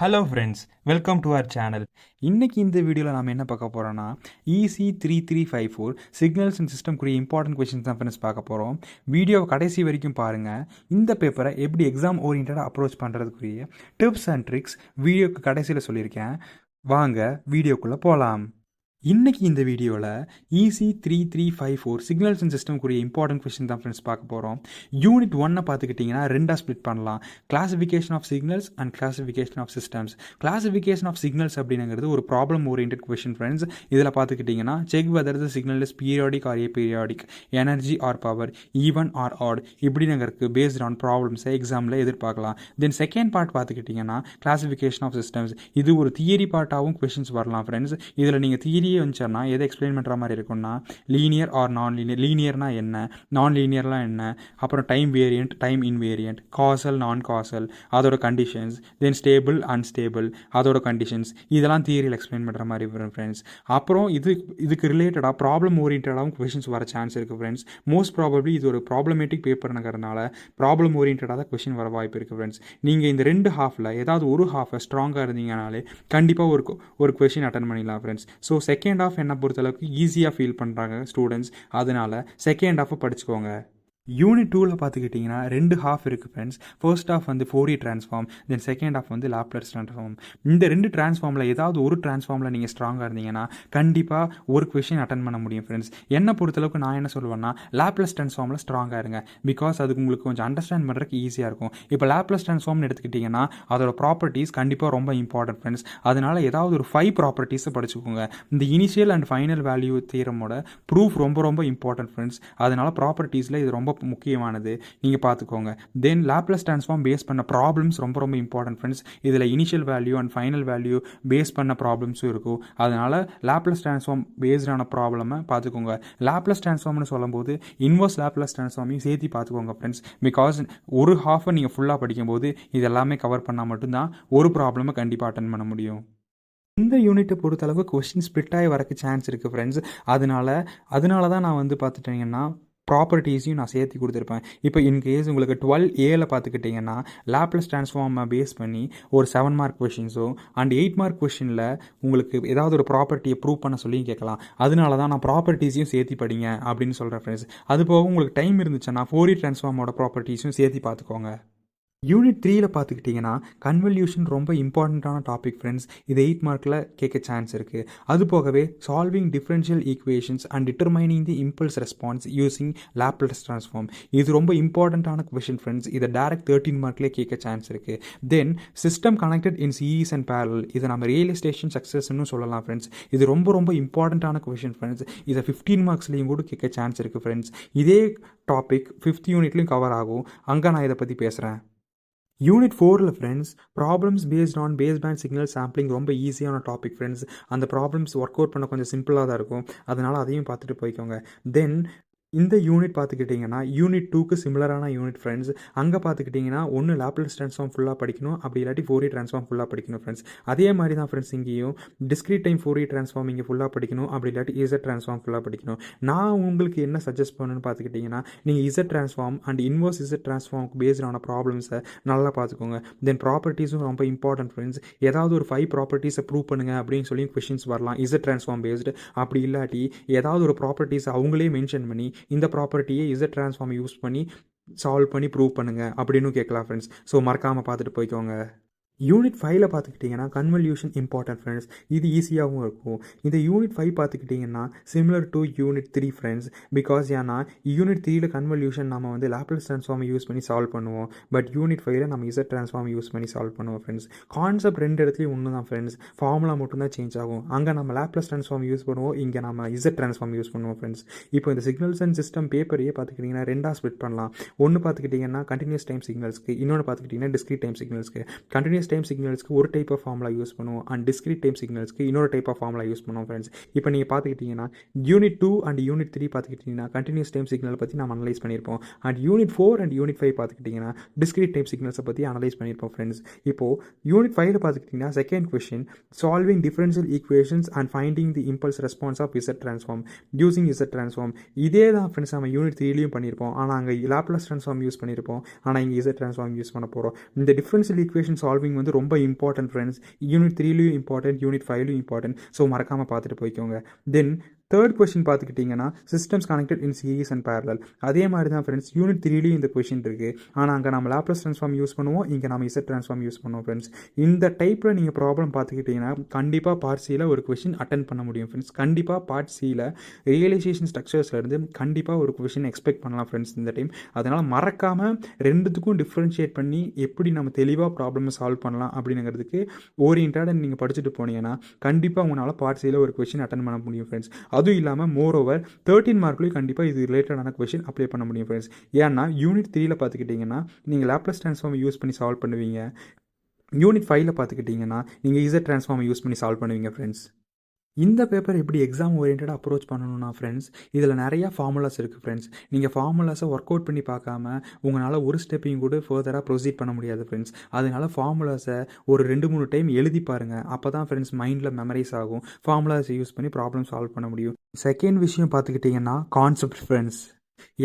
Hello friends, welcome to our channel. இன்றைக்கி இந்த வீடியோவில் நம்ம என்ன பார்க்க போகிறோன்னா EC3354 சிக்னல்ஸ் அண்ட் சிஸ்டம்க்குரிய இம்பார்ட்டன்ட் கொஷின்ஸ் தான் ஃப்ரெண்ட்ஸ் பார்க்க போகிறோம். வீடியோவை கடைசி வரைக்கும் பாருங்கள். இந்த பேப்பரை எப்படி எக்ஸாம் ஓரியன்டாக அப்ரோச் பண்ணுறதுக்குரிய டிப்ஸ் அண்ட் ட்ரிக்ஸ் வீடியோக்கு கடைசியில் சொல்லியிருக்கேன். வாங்க வீடியோக்குள்ளே போகலாம். இன்றைக்கி இந்த வீடியோவில் EC3354 சிக்னல்ஸ் அண்ட் சிஸ்டம்க்குரிய இம்பார்ட்டன்ட் கொஷின் தான் ஃப்ரெண்ட்ஸ் பார்க்க போகிறோம். யூனிட் 1 பார்த்துக்கிட்டிங்கன்னா ரெண்டாக ஸ்ப்ளிட் பண்ணலாம். Classification of signals and classification of systems. Classification of signals அப்படிங்கிறது ஒரு ப்ராப்ளம் ஓரியன்ட் கொஷின் ஃப்ரெண்ட்ஸ். இதில் பார்த்துக்கிட்டிங்கன்னா check whether the signal is periodic or aperiodic, energy or power, even or odd இப்படிங்கிறதுக்கு பேஸ்ட் ஆன் ப்ராப்ளம்ஸை எக்ஸாமில் எதிர்பார்க்கலாம். Then second part பார்த்துக்கிட்டிங்கன்னா classification of systems. இது ஒரு தியரி பார்ட்டாகவும் கொஷின்ஸ் வரலாம் ஃப்ரெண்ட்ஸ். இதில் நீங்கள் தியரி வந்துச்சுன்னா எதை எக்ஸ்பிளைன் பண்ணுற மாதிரி இருக்கும்னா லீனியர் ஆர் நான் லீனியர், லீனியர்னா என்ன, நான் லீனியர்லாம் என்ன, அப்புறம் time variant, time invariant, castle நான் காசல் அதோட கண்டிஷன்ஸ், தென் ஸ்டேபிள் அன்ஸ்டேபிள் அதோட கண்டிஷன்ஸ், இதெல்லாம் தியரியில் எக்ஸ்பிளைன் பண்ணுற மாதிரி வரும் ஃப்ரெண்ட்ஸ். அப்புறம் இதுக்கு ரிலேட்டடாக ப்ராப்ளம் ஓரியன்டாகவும் கொஷின்ஸ் வர சான்ஸ் இருக்குது ஃப்ரெண்ட்ஸ். மோஸ்ட் ப்ராபப்ளி இது ஒரு ப்ராப்ளமேட்டிக் பேப்பர்னுங்கிறதுனால ப்ராப்ளம் ஓரியன்டாக தான் கொஷின் வர வாய்ப்பு இருக்குது ஃப்ரெண்ட்ஸ். நீங்கள் இந்த ரெண்டு ஹாஃபில் ஏதாவது ஒரு ஹாஃபை ஸ்ட்ராங்காக இருந்தீங்கனாலே கண்டிப்பாக ஒரு கொஷின் அட்டன் பண்ணிடலாம் ஃப்ரெண்ட்ஸ். ஸோ செகண்ட் ஹாஃப் என்ன பொறுத்தளவுக்கு ஈஸியாக ஃபீல் பண்ணுறாங்க ஸ்டூடெண்ட்ஸ், அதனால் செகண்ட் ஹாஃபை படிச்சுக்கோங்க. யூனிட் 2ல் பார்த்துக்கிட்டிங்கன்னா ரெண்டு ஹாஃப் இருக்குது ஃப்ரெண்ட்ஸ். ஃபர்ஸ்ட் ஹாஃப் வந்து Fourier transform, then second half வந்து லாப்லஸ் ட்ரான்ஸ்ஃபார்ம். இந்த ரெண்டு ட்ரான்ஸ்ஃபார்மில் ஏதாவது ஒரு ட்ரான்ஸ்ஃபார்மில் நீங்கள் ஸ்ட்ராங்காக இருந்தீங்கன்னா கண்டிப்பாக ஒரு கொஷின் அட்டன் பண்ண முடியும் ஃப்ரெண்ட்ஸ். என்னை பொறுத்தளவுக்கு நான் என்ன சொல்லுவேன்னா லாப்லஸ் ட்ரான்ஸ்ஃபார்மில் ஸ்ட்ராங்காக இருங்க. பிகாஸ் அதுக்கு உங்களுக்கு கொஞ்சம் அண்டர்ஸ்டாண்ட் பண்ணுறதுக்கு ஈஸியாக இருக்கும். இப்போ லாப்லஸ் ட்ரான்ஸ்ஃபார்ம்னு எடுத்துக்கிட்டிங்கன்னா அதோட ப்ராப்பர்ட்டிஸ் கண்டிப்பாக ரொம்ப இம்பார்ட்டன்ட் ஃப்ரெண்ட்ஸ். அதனால் ஏதாவது ஒரு 5 ப்ராப்பர்ட்டிஸை படிச்சுக்கோங்க. இந்த இனிஷியல் அண்ட் ஃபைனல் வேல்யூ தியரமோட ப்ரூஃப் ரொம்ப ரொம்ப இம்பார்ட்டன்ட் ஃப்ரெண்ட்ஸ். அதனால் ப்ராப்பர்ட்டிஸில் இது ரொம்ப முக்கியமானது, நீங்கள் பார்த்துக்கோங்க. தென் லாப்லஸ் ட்ரான்ஸ்ஃபார்ம் பேஸ் பண்ண ப்ராப்ளம்ஸ் ரொம்ப ரொம்ப இம்பார்ட்டன்ட் ஃப்ரெண்ட்ஸ். இதில் initial value and final value based பண்ண ப்ராப்ளம்ஸும் இருக்கும். அதனால் லாப்லஸ் ட்ரான்ஸ்ஃபார்ம் பேஸ்டான ப்ராப்ளமை பார்த்துக்கோங்க. லாப்லஸ் ட்ரான்ஸ்ஃபார்ம்னு சொல்லும்போது இன்வர்ஸ் லாப்லஸ் ட்ரான்ஸ்ஃபார்மையும் சேர்த்து பார்த்துக்கோங்க ஃப்ரெண்ட்ஸ். பிகாஸ் ஒரு ஹாஃபை நீங்கள் ஃபுல்லாக படிக்கும்போது இது எல்லாமே கவர் பண்ணால் மட்டும்தான் ஒரு ப்ராப்ளமை கண்டிப்பாக அட்டன் பண்ண முடியும். இந்த யூனிட்டை பொறுத்தளவு கொஸ்டின் ஸ்பிட் ஆகி வரக்கு சான்ஸ் இருக்குது ஃப்ரெண்ட்ஸ். அதனால தான் நான் வந்து பார்த்துட்டிங்கன்னா ப்ராப்பர்ட்டிஸையும் நான் சேர்த்து கொடுத்துருப்பேன். இப்போ இன்கேஸ் உங்களுக்கு 12Aல பார்த்துக்கிட்டிங்கன்னா லாப்லஸ் ட்ரான்ஸ்ஃபார்மை பேஸ் பண்ணி ஒரு 7 மார்க் கொஷின்ஸோ அண்ட் 8 மார்க் கொஷினில் உங்களுக்கு ஏதாவது ஒரு ப்ராப்பர்ட்டியை ப்ரூவ் பண்ண சொல்லி கேட்கலாம். அதனால தான் நான் ப்ராப்பர்ட்டிஸையும் சேர்த்து படிங்க அப்படின்னு சொல்கிறேன் ஃப்ரெண்ட்ஸ். அது போக உங்களுக்கு டைம் இருந்துச்சுன்னா ஃபோரியர் ட்ரான்ஸ்ஃபார்மோட ப்ராப்பர்ட்டிஸையும் சேர்த்து பார்த்துக்கோங்க. யூனிட் 3ல் பார்த்துக்கிட்டிங்கன்னா கன்வல்யூஷன் ரொம்ப இம்பார்ட்டண்ட்டான டாபிக் ஃப்ரெண்ட்ஸ். இது 8 மார்க்கில் கேட்க சான்ஸ் இருக்குது. அது போகவே solving differential equations and determining the impulse response using Laplace transform. இது ரொம்ப இம்பார்ட்டண்ட்டான கொஷின் ஃப்ரெண்ட்ஸ். இதை டேரக்ட் 13 மார்க்லேயே கேட்க சான்ஸ் இருக்குது. Then system connected in series and parallel, இதை நம்ம ரியலைசேஷன் சக்ஸஸ்ன்னு சொல்லலாம் ஃப்ரெண்ட்ஸ். இது ரொம்ப ரொம்ப இம்பார்ட்டண்ட்டான கொஷின் ஃப்ரெண்ட்ஸ். இதை 15 மார்க்ஸ்லேயும் கூட கேட்க சான்ஸ் இருக்குது ஃப்ரெண்ட்ஸ். இதே டாபிக் 5th யூனிட்லையும் கவர் ஆகும். அங்கே நான் இதை பற்றி பேசுகிறேன். யூனிட் 4ல் friends problems based on base band signal sampling ரொம்ப ஈஸியான டாபிக் ஃப்ரெண்ட்ஸ். அந்த ப்ராப்ளம்ஸ் ஒர்க் அவுட் பண்ண கொஞ்சம் சிம்பிளாக தான் இருக்கும். அதனால் அதையும் பார்த்துட்டு போய்க்கோங்க. தென் இந்த யூனிட் பார்த்துக்கிட்டிங்கன்னா யூனிட் 2க்கு சிமிலரான யூனிட் ஃப்ரெண்ட்ஸ். அங்கே பார்த்துக்கிட்டிங்கன்னா ஒன்று லாப்லஸ் ட்ரான்ஸ்ஃபார்ம் ஃபுல்லாக படிக்கணும், அப்படி இல்லாட்டி ஃபோரியர் ட்ரான்ஸ்ஃபார்ம் ஃபுல்லாக படிக்கணும் ஃப்ரெண்ட்ஸ். அதே மாதிரி தான் ஃப்ரெண்ட்ஸ் இங்கேயும் டிஸ்க்ரீட் டைம் ஃபோரியர் ட்ரான்ஸ்ஃபார்ம் இங்கே ஃபுல்லாக படிக்கணும், அப்படி இல்லாட்டி இசட் ட்ரான்ஸ்ஃபார்ம் ஃபுல்லாக படிக்கணும். நான் உங்களுக்கு என்ன சஜஸ்ட் பண்ணணும்னு பார்த்துக்கிட்டிங்கன்னா நீங்கள் Z transform and inverse Z ட்ரான்ஸ்ஃபார்முக்கு பேஸ்டான ப்ராப்ளம்ஸை நல்லா பார்த்துக்கோங்க. தென் ப்ராப்பர்ட்டிஸும் ரொம்ப இம்பார்ட்டன்ட் ஃப்ரெண்ட்ஸ். ஏதாவது ஒரு 5 ப்ராப்பர்ட்டிஸை ப்ரூவ் பண்ணுங்கள் அப்படின்னு சொல்லி கொஷின்ஸ் வரலாம் இசட் ட்ரான்ஸ்ஃபார்ம் பேஸ்டு. அப்படி இல்லாட்டி ஏதாவது ஒரு ப்ராப்பர்ட்டிஸை அவங்களே மென்ஷன் பண்ணி இந்த ப்ராப்பர்ட்டியை இசட் ட்ரான்ஸ்ஃபார்ம் யூஸ் பண்ணி சால்வ் பண்ணி ப்ரூவ் பண்ணுங்கள் அப்படின்னு கேட்கலாம் ஃப்ரெண்ட்ஸ். ஸோ மறக்காமல் பார்த்துட்டு போய்க்கோங்க. யூனிட் 5ல் பார்த்துக்கிட்டிங்கன்னா கன்வல்யூஷன் இம்பார்ட்டன்ட் ஃப்ரெண்ட்ஸ். இது ஈஸியாகவும் இருக்கும். இந்த யூனிட் 5 பார்த்துக்கிட்டிங்கன்னா similar to unit 3 friends. Because ஏன்னா யூனிட் 3ல் கன்வல்யூஷன் நம்ம வந்து லாப்லஸ் ட்ரான்ஸ்ஃபார்மை யூஸ் பண்ணி சால்வ் பண்ணுவோம். பட் யூனிட் 5ல் நம்ம இசட் ட்ரான்ஸ்ஃபார்ம் யூஸ் பண்ணி சால்வ் பண்ணுவோம் ஃப்ரெண்ட்ஸ். கான்செப்ட் ரெண்டு இடத்துலையும் ஒன்று தான் ஃப்ரெண்ட்ஸ். ஃபார்முலா மட்டும்தான் சேஞ்ச் ஆகும். அங்கே நம்ம லாப்லஸ் ட்ரான்ஸ்ஃபார்ம் யூஸ் பண்ணுவோம், இங்கே நம்ம இசட் ட்ரான்ஸ்ஃபார்ம் யூஸ் பண்ணுவோம் ஃப்ரெண்ட்ஸ். இப்போ இந்த சிக்னல்ஸ் அண்ட் சிஸ்டம் பேப்பரையே பார்த்துக்கிட்டிங்கன்னா ரெண்டாக ஸ்ப்ளிட் பண்ணலாம். ஒன்று பார்த்துக்கிட்டிங்கன்னா கண்டினியூஸ் டைம் சிக்னல்ஸ்க்கு, இன்னொன்று பார்த்துக்கிட்டிங்கன்னா டிஸ்க்ரீட் டைம் சிக்னல்ஸ்க்கு. கண்டினியூஸ் டைம் சிக்னல்ஸ்க்கு ஒரு டைப் ஆஃப் ஃபார்முலா யூஸ் பண்ணுவோம் அண்ட் டிஸ்க்ரீட் டைம் சிக்னல்ஸ்க்கு இன்னொரு டைப் ஆஃப் ஃபார்முலா யூஸ் பண்ணுவோம் ஃப்ரெண்ட்ஸ். இப்போ நீங்கள் பார்த்துக்கிட்டிங்கன்னா யூனிட் 2 அண்ட் யூனிட் 3 பார்த்துக்கிட்டிங்கன்னா கண்டினியூஸ் டைம் சிக்னல் பற்றி நம்ம அனலைஸ் பண்ணியிருப்போம். அண்ட் யூனிட் 4 அண்ட் யூனிட் 5 பார்த்துக்கிட்டிங்கன்னா டிஸ்க்ரீட் டைம் சிக்னல்ஸை பற்றி அனலைஸ் பண்ணியிருப்போம் ஃப்ரெண்ட்ஸ். இப்போது யூனிட் 5ல் பார்த்துக்கிட்டிங்கன்னா second question solving differential equations and finding the impulse response of Z transform using Z transform. இதே தான் ஃப்ரெண்ட்ஸ் நம்ம யூனிட் 3லையும் பண்ணியிருப்போம். ஆனால் அங்கே லாப்லஸ் ட்ரான்ஸ்ஃபார்ம் யூஸ் பண்ணியிருப்போம், ஆனால் இங்கே இசட் ட்ரான்ஸ்ஃபார்ம் யூஸ் பண்ண போகிறோம். இந்த டிஃபரன்ஷியல் ஈக்குவேஷன் சால்விங் வந்து ரொம்ப இம்பார்ட்டன்ட் ஃப்ரெண்ட்ஸ். யூனிட் 3லையும் இம்பார்ட்டன்ட், யூனிட் 5லையும் இம்பார்ட்டன்ட். ஸோ மறக்காமல் பார்த்துட்டு போய்க்கோங்க. தென் தேர்ட் கொஸ்டின் பார்த்துக்கிட்டிங்கன்னா systems connected in series and parallel. அதே மாதிரி தான் ஃப்ரெண்ட்ஸ் யூனிட் 3லையும் இந்த கொஸ்டின் இருக்குது. ஆனால் அங்கே நம்ம லாப்லாஸ் ட்ரான்ஸ்ஃபார்ம் யூஸ் பண்ணுவோம், இங்கே நம்ம இசட் ட்ரான்ஸ்ஃபார்ம் யூஸ் பண்ணுவோம் ஃப்ரெண்ட்ஸ். இந்த டைப்பில் நீங்கள் ப்ராப்ளம் பார்த்துக்கிட்டிங்கன்னா கண்டிப்பாக பார்ட் சியில் ஒரு கொஸ்டின் அட்டன் பண்ண முடியும் ஃப்ரெண்ட்ஸ். கண்டிப்பாக பார்ட் சியில் ரியலைசேஷன் ஸ்ட்ரக்சர்ஸ்லேருந்து கண்டிப்பாக ஒரு கொஸ்டின் எக்ஸ்பெக்ட் பண்ணலாம் ஃப்ரெண்ட்ஸ் இந்த டைம். அதனால் மறக்காமல் ரெண்டுத்துக்கும் டிஃப்ரென்ஷியேட் பண்ணி எப்படி நம்ம தெளிவாக ப்ராப்ளமை சால்வ் பண்ணலாம் அப்படிங்கிறதுக்கு ஓரியன்டாக நீங்கள் படிச்சுட்டு போனீங்கன்னா கண்டிப்பாக உங்களால் பார்ட் சியில் ஒரு கொஸ்டின் அட்டன் பண்ண முடியும் ஃப்ரெண்ட்ஸ். அதுவும் இல்லாமல் மோர் ஓவர் 13 மார்க்லையும் கண்டிப்பாக இது ரிலேட்டடான கொஸ்டின் அப்ளை பண்ண முடியும் ஃப்ரெண்ட்ஸ். ஏன்னா யூனிட் 3ல பார்த்துக்கிட்டிங்கன்னா நீங்கள் லாப்லாஸ் ட்ரான்ஸ்ஃபார்ம் யூஸ் பண்ணி சால்வ் பண்ணுவீங்க. யூனிட் 5ல பார்த்துக்கிட்டிங்கன்னா நீங்கள் இசட் ட்ரான்ஸ்ஃபார்ம் யூஸ் பண்ணி சால்வ் பண்ணுவீங்க ஃப்ரெண்ட்ஸ். இந்த பேப்பர் எப்படி எக்ஸாம் ஓரியன்டாக அப்ரோச் பண்ணணும்னா ஃப்ரெண்ட்ஸ், இதில் நிறையா ஃபார்முலாஸ் இருக்குது ஃப்ரெண்ட்ஸ். நீங்கள் ஃபார்முலாஸை ஒர்க் அவுட் பண்ணி பார்க்காம உங்களால் ஒரு ஸ்டெப்பையும் கூட ஃபர்தராக ப்ரொசீட் பண்ண முடியாது ஃப்ரெண்ட்ஸ். அதனால் ஃபார்முலாஸை ஒரு 2-3 டைம் எழுதி பாருங்கள். அப்போ தான் ஃப்ரெண்ட்ஸ் மைண்டில் மெமரைஸ் ஆகும். ஃபார்முலாஸை யூஸ் பண்ணி ப்ராப்ளம் சால்வ் பண்ண முடியும். செகண்ட் விஷயம் பார்த்துக்கிட்டிங்கன்னா கான்செப்ட் ஃப்ரெண்ட்ஸ்.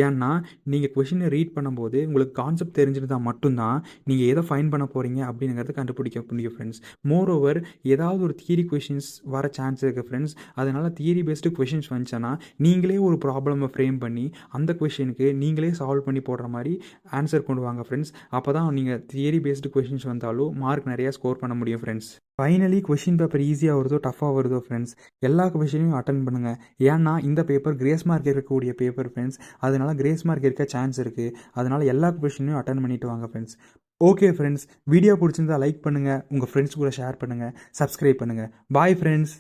ஏன்னா நீங்கள் கொஷினை ரீட் பண்ணும்போது உங்களுக்கு கான்செப்ட் தெரிஞ்சிருந்தால் மட்டும்தான் நீங்கள் எதை ஃபைன் பண்ண போகிறீங்க அப்படிங்கிறத கண்டுபிடிக்க முடியும் ஃப்ரெண்ட்ஸ். மோர் ஓவர் ஏதாவது ஒரு தியரி கொஷின்ஸ் வர சான்ஸ் இருக்குது ஃப்ரெண்ட்ஸ். அதனால் தியரி பேஸ்டு கொஷின்ஸ் வந்துச்சுன்னா நீங்களே ஒரு ப்ராப்ளமை ஃப்ரேம் பண்ணி அந்த கொஷினுக்கு நீங்களே சால்வ் பண்ணி போடுற மாதிரி ஆன்சர் கொண்டு வாங்க ஃப்ரெண்ட்ஸ். அப்போ தான் நீங்கள் தியரி பேஸ்டு கொஷின்ஸ் வந்தாலும் மார்க் நிறையா ஸ்கோர் பண்ண முடியும் ஃப்ரெண்ட்ஸ். ஃபைனலி கொஷின் பேப்பர் ஈஸியாக வருதோ டஃப்பாக வருதோ ஃப்ரெண்ட்ஸ், எல்லா கொஷினையும் அட்டன் பண்ணுங்கள். ஏன்னா இந்த பேப்பர் கிரேஸ் மார்க் இருக்கக்கூடிய பேப்பர் ஃப்ரெண்ட்ஸ். அதனால கிரேஸ் மார்க் இருக்க சான்ஸ் இருக்குது. அதனால் எல்லா கொஷினையும் அட்டன் பண்ணிட்டு வாங்க ஃப்ரெண்ட்ஸ். ஓகே ஃப்ரெண்ட்ஸ், வீடியோ பிடிச்சிருந்தா லைக் பண்ணுங்கள், உங்கள் ஃப்ரெண்ட்ஸ் கூட ஷேர் பண்ணுங்கள், சப்ஸ்கிரைப் பண்ணுங்கள். Bye friends.